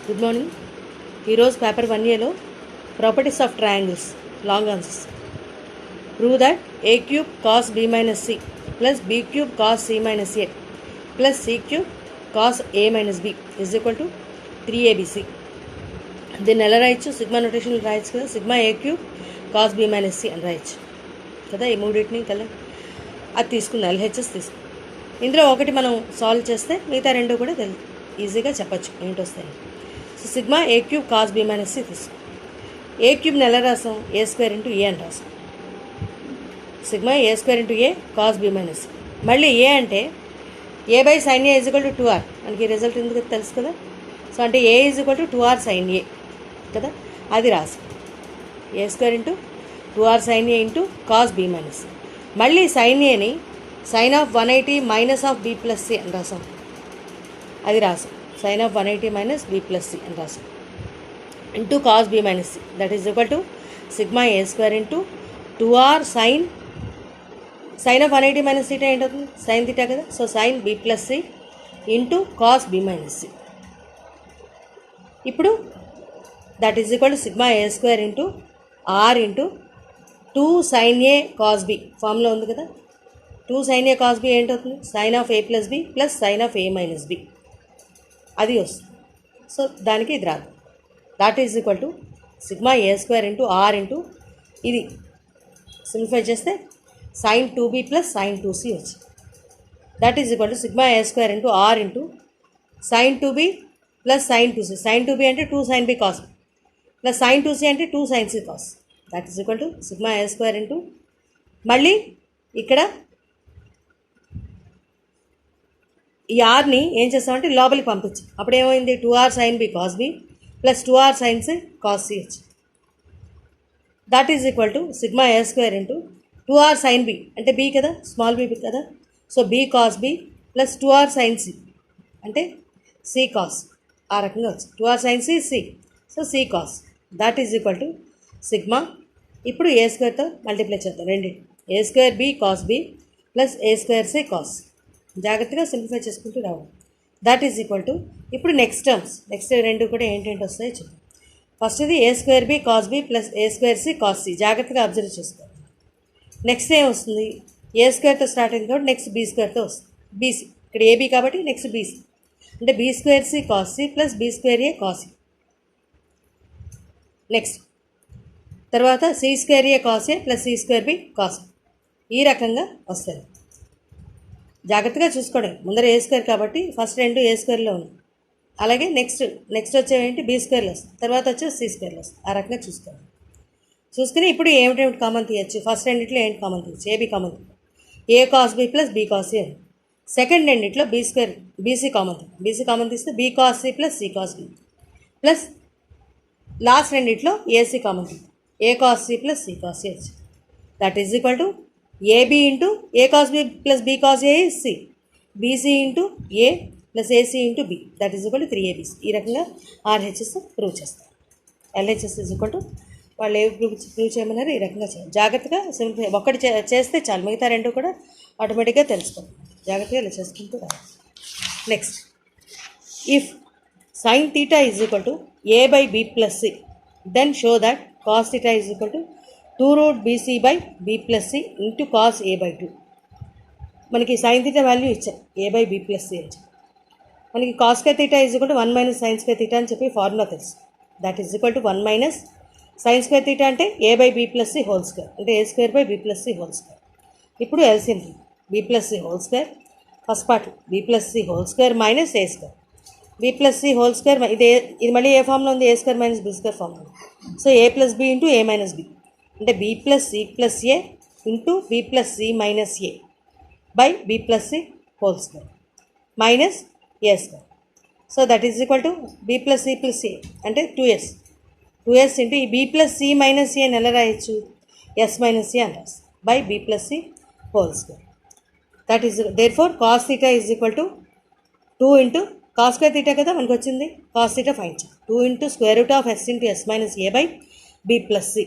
Good morning. ఈరోజు paper 1Aలో properties of triangles long answers. Prove that a cube cos b minus c plus b cube cos c minus a plus c cube cos a minus b is equal to 3abc. దీన్ని ఎలా రాయొచ్చు? Sigma notation రాయొచ్చు కదా. Sigma a cube cos b minus c అని రాయొచ్చు కదా. ఈ మూడింటిని కల్లా అది తీసుకుందాం, LHS తీసుకుందాం. ఇందులో ఒకటి మనం సాల్వ్ చేస్తే మిగతా రెండు కూడా ఈజీగా చెప్పచ్చు ఏంటి వస్తాయి. So sigma a cube cos b minus c తీసుకో. ఏ క్యూబ్ని ఎలా రాసాం? ఏ స్క్వేర్ ఇంటూ ఏ అని రాసాం. సిగ్మా ఏ స్క్వేర్ ఇంటూ ఏ కాస్ బి మైనస్ సి. మళ్ళీ ఏ అంటే ఏ by sine a is equal to 2r. మనకి రిజల్ట్ ఎందుకు తెలుసు కదా. సో అంటే a is equal to 2r sine a కదా, అది రాసాం. A square into 2r sine a into cos b minus c. మళ్ళీ సైన్ ఏని sine of 180 minus of b plus c అని రాసాం, అది రాసాం. Sine of 180 minus b plus c అని రాసాం into cos b minus c. That is equal to sigma A square into 2r sine of 180 minus theta ఏంటవుతుంది? Sine theta కదా. So sine b plus C into cos b minus c. ఇప్పుడు that is equal to sigma A square into are into 2 sine a cos b ఫామ్లో ఉంది కదా. 2 sine a cos b ఏంటవుతుంది? Sine of A plus B plus sign of A minus B, అది వస్తుంది. So దానికి ఇది రాదు. That is equal to sigma A square into are into ఇది సింప్లిఫై చేస్తే sine 2b plus sine 2c వచ్చింది. That is equal to sigma A square into are into sine 2b plus sine 2c. Sine 2b అంటే 2 sine B cos plus sine 2c అంటే 2 sine C cos. That is equal to sigma A square into మళ్ళీ ఇక్కడ ఈ ఆర్ని ఏం చేస్తామంటే లోపలికి పంపించాం. అప్పుడు ఏమైంది? 2r sine B cos B plus 2r sine C cos c వచ్చింది. That is equal to sigma A square into 2r sine b అంటే బి కదా, స్మాల్ బి కదా. So b cos B plus 2r sine c అంటే c cos, ఆ రకంగా వచ్చింది. 2r sine c c, so c cos. That is equal to sigma. ఇప్పుడు a స్క్వేర్తో multiply చేద్దాం రెండింటి. A square B cos B plus A square C cos. జాగ్రత్తగా simplify చేసుకుంటూ రావాలి. దట్ ఈజ్ ఈక్వల్ టు ఇప్పుడు నెక్స్ట్ టర్మ్స్, నెక్స్ట్ రెండు కూడా ఏంటంటే వస్తాయో చూద్దాం. ఫస్ట్ ఇది A square B cos B plus A square C cos C. జాగ్రత్తగా అబ్జర్వ్ చేసుకోవాలి. నెక్స్ట్ ఏం వస్తుంది? ఏ స్క్వేర్తో స్టార్ట్ అయింది కాబట్టి నెక్స్ట్ బీ స్క్వేర్తో వస్తుంది. బీసీ ఇక్కడ ఏబీ కాబట్టి నెక్స్ట్ బీసీ అంటే B square C cos C plus B square A cos C. Next తర్వాత C square A cos A plus C square B cos. ఈ రకంగా వస్తుంది. జాగ్రత్తగా చూసుకోండి. ముందర ఏ స్క్వేర్ కాబట్టి ఫస్ట్ రెండు ఏ స్క్వేర్లో ఉంది. అలాగే నెక్స్ట్ వచ్చేవేంటి? బీ స్క్వేర్లో వస్తుంది. తర్వాత వచ్చేసి సి స్క్వేర్లో వస్తుంది. ఆ రకంగా చూసుకోండి. చూసుకుని ఇప్పుడు ఏమిటేమిటి కామన్ తీయచ్చు? ఫస్ట్ రెండిట్లో ఏంటి కామన్ తీయచ్చు? ఏబీ కామన్ తీయచ్చు. A cos B plus B cos C అని. సెకండ్ రెండిట్లో బీ స్క్వేర్ బీసీ కామన్ తీయచ్చు. బీసీ కామన్ తీస్తే B cos C plus C cos B plus last రెండిట్లో ఏసీ కామన్ తీయచ్చు. A cos C plus C cos C వచ్చి. That is equal to AB into A cos B plus B cos A is C, BC into A plus AC into B. That is equal to 3abc. ఈ రకంగా RHS prove చేస్తారు. LHS is equal to వాళ్ళు ఏవి prove చేయమన్నారు ఈ రకంగా చేయాలి. జాగ్రత్తగా సింప్లిఫై ఒక్కటి చేస్తే చాలు, మిగతా రెండు కూడా ఆటోమేటిక్గా తెలుసుకోండి. జాగ్రత్తగా ఇలా చేసుకుంటూ రావాలి. Next if sine theta is equal to A by B plus C then show that cos theta is equal to 2√bc by B plus C into cos A by 2. మనకి సైన్ థీటా వాల్యూ ఇచ్చాం A by B plus C ఇచ్చాం. మనకి cos square theta is equal to 1 minus sine square theta అని చెప్పి formula తెలుసు. That is equal to 1 minus sine square theta అంటే ఏ by B plus C whole square అంటే A square by B plus C whole square. ఇప్పుడు LCM B plus C whole square first part B plus C whole square minus A square. B plus C whole square ఇది మళ్ళీ A ఫామ్లో ఉంది? A square minus B square ఫామ్లో. So A plus B into A minus B అంటే B plus C plus A into B plus C minus A by B plus C whole square minus A square. So that is equal to B plus C plus A అంటే 2s into ఈ B plus C minus A అని ఎలా రాయొచ్చు? S minus A అని రాస్తుంది by B plus C whole square. That is there four cos theta is equal to 2 into cos square theta కదా మనకు వచ్చింది. కాస్ థీటా ఫైండ్ చేయాలి. 2 into square root of S into S minus A by B plus C.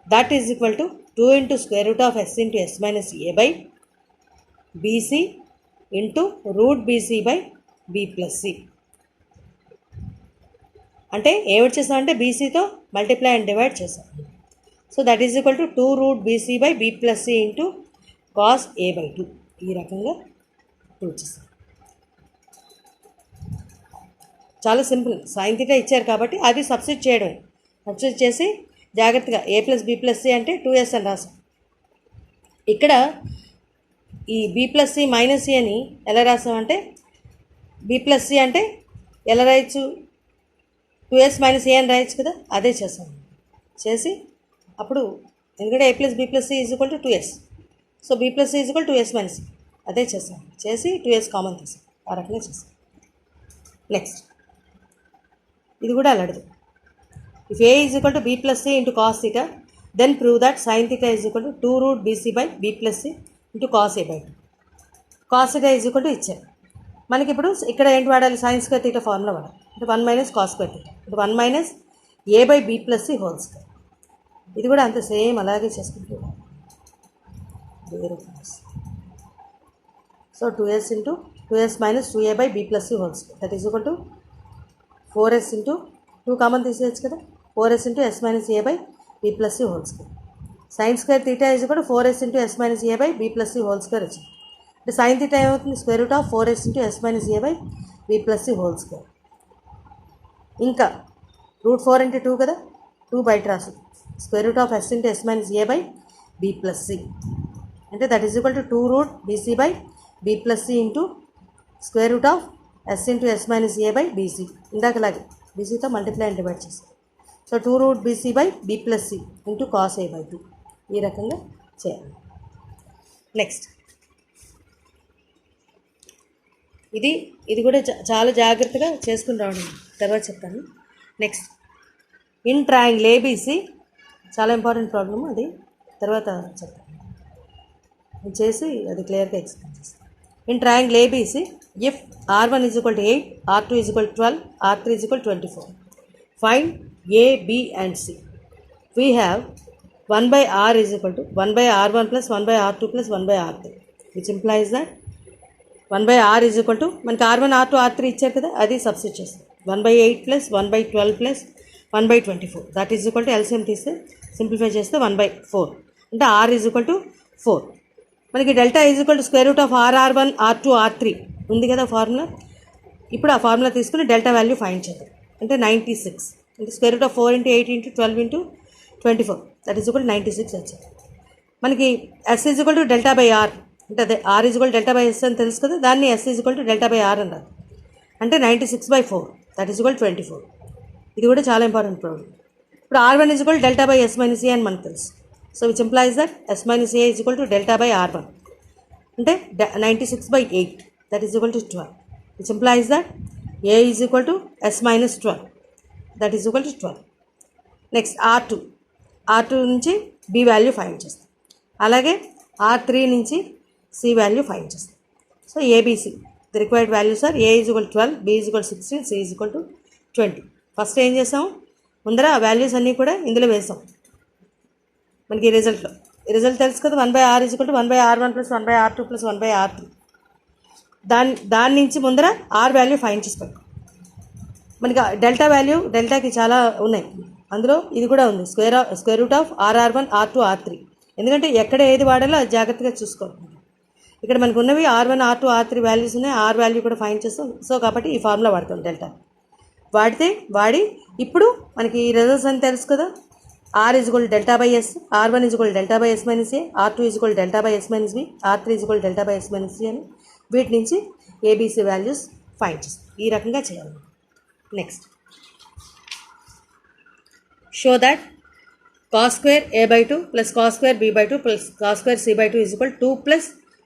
That is equal to 2 into square root of S into S minus A by BC into root BC by B plus C. అంటే ఏమిటి చేసామంటే బీసీతో multiply and divide చేసాం. So that is equal to 2√BC by B plus C into cos A/2. ఈ రకంగా prove చేస్తాం. చాలా simple. Sine theta ఇచ్చారు కాబట్టి అది సబ్స్టిట్యూట్ చేయడం. సబ్స్టిట్యూట్ చేసి జాగ్రత్తగా A plus B plus C అంటే 2s అని రాసాం. ఇక్కడ ఈ B plus C minus C అని ఎలా రాసామంటే బీ ప్లస్ సి అంటే ఎలా రాయొచ్చు, 2s మైనస్ ఏ అని రాయొచ్చు కదా, అదే చేసాం. చేసి అప్పుడు ఎందుకంటే A plus B plus C is equal to 2s, so B plus C is equal 2s minus C, అదే చేసాం. చేసి 2s కామన్ తీసాం. ఆ రకంగా చేసాం. నెక్స్ట్ ఇది కూడా అలాంటిది. If A is equal to B plus C into cos theta then prove that sine theta is equal to 2√BC by B plus C into cos A/2. Cos theta is equal to ఇచ్చారు మనకి. ఇప్పుడు ఇక్కడ ఏంటి వాడాలి, sign square theta formula వాడాలి. అంటే 1 minus cos square theta అంటే 1 minus A by B plus C whole square. ఇది కూడా అంతే సేమ్ అలాగే చేసుకుంటూ. So 2s minus 2A by B plus C whole square that is equal to 4s into 2 common తీసేయచ్చు కదా, 4s into s minus A by B plus C whole square. Sine square theta is equal to 4s into s minus A by B plus C whole square వచ్చింది. అంటే sine theta ఏమవుతుంది, square root of 4s into s minus A by B plus C whole square. ఇంకా √4 into 2 కదా, 2 బయట రాసు, square root of s into s minus A by B plus C అంటే that is equal to 2√BC by B plus C into square root of s into s minus A by BC. ఇందాకలాగే బీసీతో multiply and divide చేస్తాం. So 2√BC by B plus C into cos A/2. ఈ రకంగా చేయాలి. Next ఇది కూడా చాలా జాగ్రత్తగా చేసుకుని రావడం తర్వాత చెప్తాను. నెక్స్ట్ ఇన్ ట్రయాంగిల్ ABC చాలా ఇంపార్టెంట్ ప్రాబ్లమ్, అది తర్వాత చెప్తాను. చేసి అది క్లియర్గా ఎక్స్ప్లెయిన్ చేస్తాను. In triangle ABC if R1 is equal to 8, R2 is equal to 12, R3 is equal to 24, find A, B and C. We have 1 by R is equal to 1 by R1 plus 1 by R2 plus 1 by R3, which implies that 1 by R is equal to మనకి R1, R2, R3 ఇచ్చారు కదా, అది substitute చేస్తాం. 1 by 8 plus 1 by 12 plus 1 by 24 that is equal to LCM తీస్తే simplify చేస్తే 1 by 4 అంటే R is equal to 4. మనకి delta is equal to square root of R1, R2, R3 ఉంది కదా ఫార్ములా. ఇప్పుడు ఆ ఫార్ములా తీసుకుని డెల్టా వాల్యూ ఫైండ్ చేద్దాం. అంటే 96 అంటే square root of 4 into 8 into 12 into 24 that is equal 96 వచ్చింది. మనకి S is equal to delta by R అంటే అదే R is equal delta by S అని తెలుసు కదా, దాన్ని S is equal to delta by R అన్నారు. అంటే 96/4 దట్ ఈజ్ ఈక్వల్ 24. ఇది కూడా చాలా ఇంపార్టెంట్ ప్రాబ్లం. ఇప్పుడు R1 is equal delta by S minus A అని మనకు తెలుసు. So which implies that S minus A is equal to delta by R1 అంటే 96/8 that is equal to 12, which implies that A is equal to S minus 12 that is equal to 12. Next R2 నుంచి B value find చేస్తాం. అలాగే R3 నుంచి C value find చేస్తాం. So ABC the required values are A is equal 12, B is equal 16, C is equal to 20. First ఏం చేస్తాం, ముందర ఆ values అన్నీ కూడా ఇందులో వేసాం. మనకి రిజల్ట్ తెలుసు కదా, 1 by R is equal to 1 by R1 plus 1 by R2 plus 1 by R3. దాని నుంచి ముందర R వాల్యూ ఫైండ్ చేసి పెట్టాం. మనకి డెల్టాకి చాలా ఉన్నాయి, అందులో ఇది కూడా ఉంది, square root of R1, R2, R3. ఎందుకంటే ఎక్కడ ఏది వాడాలో అది జాగ్రత్తగా చూసుకోవాలి. ఇక్కడ మనకు ఉన్నవి R1, R2, R3 వాల్యూస్ ఉన్నాయి, R వాల్యూ కూడా ఫైండ్ చేస్తాం. సో కాబట్టి ఈ ఫార్ములా వాడతాం. డెల్టా వాడి ఇప్పుడు మనకి రిజల్ట్స్ అని తెలుసు కదా, R is equal delta by S, R1 is equal delta by S minus A, R2 is equal delta by S minus B, R3 is equal delta by S minus C అని వీటి నుంచి ABC values find చేస్తాం. ఈ రకంగా చేయాలి. Next show that cos square A/2 plus cos square B/2 plus cos square C/2 is equal to 2 plus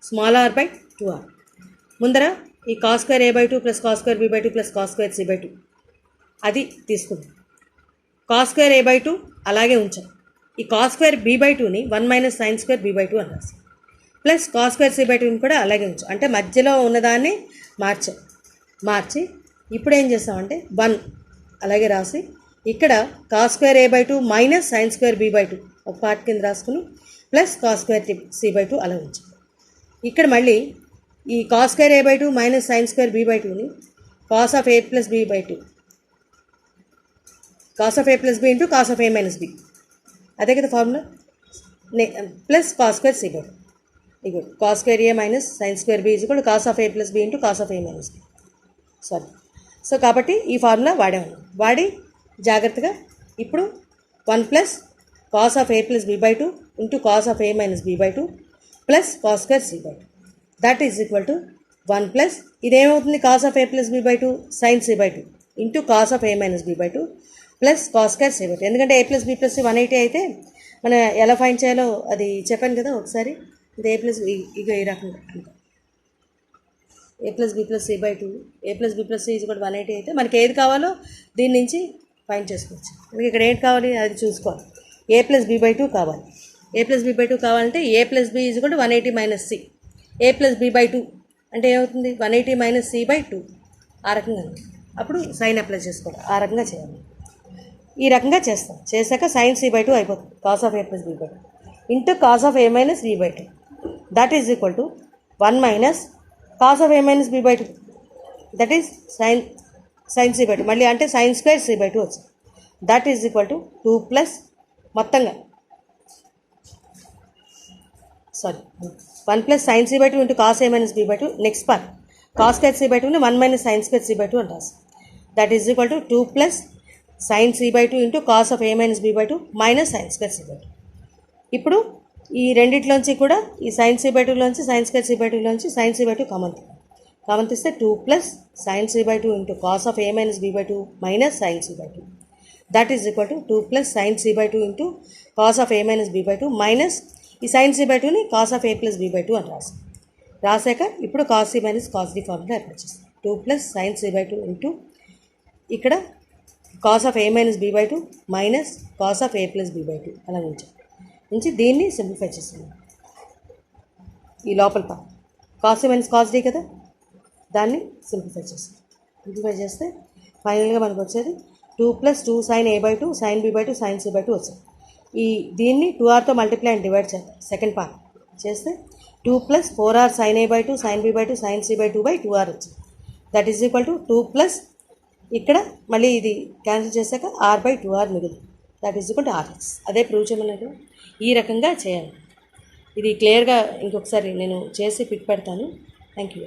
small r by 2r. ముందర ఈ cos square A/2 plus cos square B/2 plus cos square C/2 అది తీసుకుందాం. cos square A/2 అలాగే ఉంచాం. ఈ cos square B/2ని 1 minus sin square B/2 అని రాస్తాం. Plus cos square C/2ని కూడా అలాగే ఉంచాం. అంటే మధ్యలో ఉన్నదాన్ని మార్చి ఇప్పుడు ఏం చేస్తామంటే 1 అలాగే రాసి ఇక్కడ cos square A/2 minus sin square B/2 ఒక పార్ట్ కింద రాసుకుని ప్లస్ cos square C/2 అలా ఉంచాం. ఇక్కడ మళ్ళీ ఈ cos square A/2 minus sin square B/2ని cos of A plus B/2 cos of A plus B into cos of A minus B, అదే కదా formula. Plus cos square C by ఇగో cos square A minus sine square B is equal cos of A plus B into cos of A minus B. Sorry. So కాబట్టి ఈ formula వాడి జాగ్రత్తగా ఇప్పుడు 1 plus cos of A plus B by 2 into cos of A minus B by 2 plus cos square C by 2 that is equal to 1 plus ఇదేమవుతుంది cos of A plus B by 2 sine C by 2 into cos of A minus B by 2 plus cos square C by 2. ఎందుకంటే ఏ plus B plus 180 అయితే మనం ఎలా find చేయాలో అది చెప్పాను కదా ఒకసారి. ఇది ఏ ప్లస్ ఇక ఈ రకంగా A plus B plus C by 2 A plus B plus C is కూడా 180 అయితే మనకి ఏది కావాలో దీని నుంచి ఫైండ్ చేసుకోవచ్చు. మనకి ఇక్కడ ఏంటి కావాలి అది చూసుకోవాలి. ఏ ప్లస్ బి బై 2 కావాలి. ఏ ప్లస్ బి బై 2 కావాలంటే ఏ ప్లస్ బి ఈజ్ కూడా 180 minus C. A plus B by 2 అంటే ఏమవుతుంది 180 మైనస్ సి బై 2 ఆ రకంగా. అప్పుడు సైన్ అప్లై చేసుకోవాలి. ఆ రకంగా చేయాలి. ఈ రకంగా చేశాక సైన్ సి బై 2 అయిపోతుంది cos of A plus B by 2 into cos of A minus B by 2 that is equal to 1 minus cos of A minus B by 2 that is sine C by 2 మళ్ళీ అంటే sine square C by 2 వచ్చింది. That is equal to 2 plus మొత్తంగా 1 plus sine C by 2 into cos A minus B by 2 next part cos square C by 2ని 1 minus sine square C by 2 అని రాసి that is equal to 2 plus sine C by 2 into cos of A minus B by 2 minus sine square C by 2. ఇప్పుడు ఈ రెండిట్లోంచి కూడా ఈ sine C by 2లోంచి sine square C by 2లోంచి sine C by 2 common తీస్తే 2 plus sine C by 2 into cos of A minus B by 2 minus sine C by 2 that is equal to 2 plus sine C by 2 into cos of A minus B by 2 minus ఈ sine C by 2ని cos of A plus B by 2 అని రాసాక ఇప్పుడు cos C minus cos D formula apply చేస్తాం. 2 plus sine C by 2 into ఇక్కడ cos of A minus B by 2 minus cos of A plus B by 2 అలా నుంచి దీన్ని simplify చేస్తాం. ఈ లోపల part cos A minus cos D కదా, దాన్ని సింప్లిఫై చేస్తే ఫైనల్గా మనకు వచ్చేది 2 plus 2 sine A by 2 sine B by 2 sine C by 2 వచ్చింది. దీన్ని 2rతో మల్టిప్లై అండ్ డివైడ్ చేద్దాం. సెకండ్ పార్ట్ చేస్తే 2 plus 4r sine A by 2 sine B by 2 sine C by 2 by 2r వచ్చింది. That is equal to 2 plus ఇక్కడ మళ్ళీ ఇది cancel చేశాక r బై 2r మిగులుతుంది. That is equal to rx. అదే prove చేయమన్నారు. ఈ రకంగా చేయాలి. ఇది క్లియర్గా ఇంకొకసారి నేను చేసి పిక్ పెడతాను. Thank you.